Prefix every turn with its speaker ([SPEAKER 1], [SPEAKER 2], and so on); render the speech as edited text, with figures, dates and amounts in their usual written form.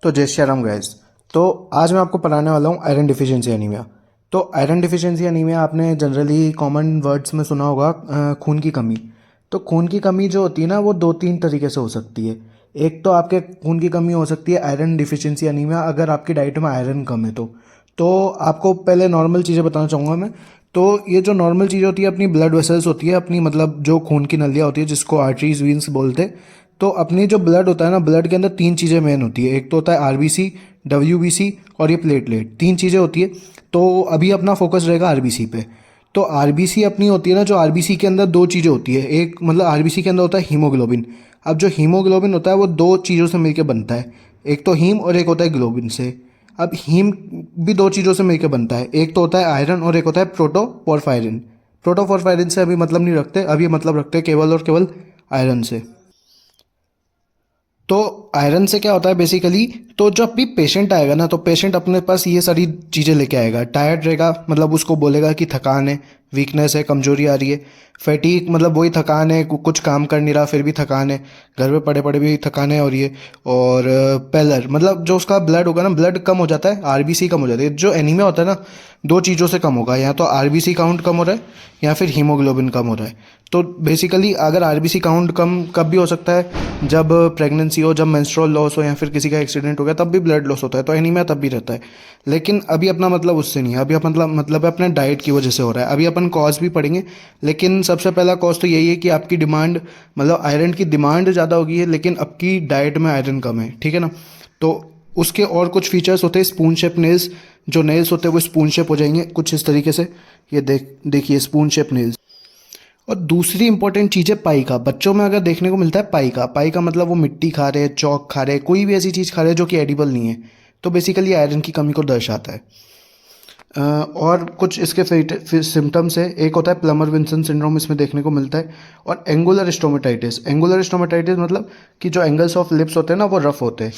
[SPEAKER 1] तो जय श्री राम गाइस। तो आज मैं आपको पढ़ाने वाला हूँ आयरन डिफिशियंसी एनीमिया। तो आयरन डिफिशियंसी एनीमिया आपने जनरली कॉमन वर्ड्स में सुना होगा, खून की कमी। तो खून की कमी जो होती है ना, वो दो तीन तरीके से हो सकती है। एक तो आपके खून की कमी हो सकती है आयरन डिफिशियंसी एनीमिया, अगर आपकी डाइट में आयरन कम है तो आपको पहले नॉर्मल चीज़ें बताना चाहूँगा मैं। तो ये जो नॉर्मल चीज़ होती है, अपनी ब्लड वेसल्स होती है, अपनी मतलब जो खून की नलियाँ होती है जिसको आर्टरीज वीन्स बोलते हैं। तो अपनी जो ब्लड होता है ना, ब्लड के अंदर तीन चीज़ें मेन होती है। एक तो होता है आरबीसी, डब्ल्यूबीसी और ये प्लेटलेट, तीन चीज़ें होती है। तो अभी अपना फोकस रहेगा आरबीसी पे। तो आरबीसी अपनी होती है ना, जो आरबीसी के अंदर दो चीज़ें होती है। एक मतलब आरबीसी के अंदर होता है हीमोग्लोबिन। अब जो हीमोग्लोबिन होता है वो दो चीज़ों से मिलकर बनता है, एक तो हीम और एक होता है ग्लोबिन से। अब हीम भी दो चीज़ों से मिलकर बनता है, एक तो होता है आयरन और एक होता है प्रोटोपोरफायरिन। प्रोटोपोरफायरिन से अभी मतलब नहीं रखते, अभी मतलब रखते हैं केवल और केवल आयरन से। तो आयरन से क्या होता है बेसिकली, तो जब भी पेशेंट आएगा ना, तो पेशेंट अपने पास ये सारी चीज़ें लेके आएगा। टायर्ड रहेगा, मतलब उसको बोलेगा कि थकान है, वीकनेस है, कमजोरी आ रही है। फैटीग मतलब वही थकान है, कुछ काम कर नहीं रहा फिर भी थकान है, घर में पड़े पड़े भी थकान है। और ये और पेलर मतलब जो उसका ब्लड होगा ना, ब्लड कम हो जाता है, आरबीसी कम हो जाती है। जो एनीमिया होता है ना, दो चीज़ों से कम होगा, या तो आरबीसी काउंट कम हो रहा है या फिर हीमोग्लोबिन कम हो रहा है। तो बेसिकली अगर आरबीसी काउंट कम कब भी हो सकता है, जब प्रेगनेंसी हो, जब मेंस्ट्रुअल लॉस हो, या फिर किसी का एक्सीडेंट हो गया तब भी ब्लड लॉस होता है, तो एनीमिया तब भी रहता है। लेकिन अभी अपना मतलब उससे नहीं है, अभी मतलब अपने डाइट की वजह से हो रहा है। अभी अपन कॉज भी पढ़ेंगे, लेकिन सबसे पहला कॉज तो यही है कि आपकी डिमांड, मतलब आयरन की डिमांड ज़्यादा होगी है, लेकिन आपकी डाइट में आयरन कम है, ठीक है ना। तो उसके और कुछ फीचर्स होते हैं, स्पून शेप नेल्स। जो नेल्स होते हैं वो स्पून शेप हो जाएंगे कुछ इस तरीके से। ये देखिए स्पून शेप नेल्स। और दूसरी इंपॉर्टेंट चीज़ है पाइका। बच्चों में अगर देखने को मिलता है पाइका, पाइका मतलब वो मिट्टी खा रहे हैं, चौक खा रहे हैं, कोई भी ऐसी चीज़ खा रहे हैं जो कि एडिबल नहीं है, तो बेसिकली आयरन की कमी को दर्शाता है। और कुछ इसके सिम्टम्स है। एक होता है प्लमर विंसन सिंड्रोम, इसमें देखने को मिलता है। और एंगुलर स्टोमेटाइटिस। एंगुलर स्टोमेटाइटिस मतलब कि जो एंगल्स ऑफ लिप्स होते हैं ना, वो रफ होते हैं।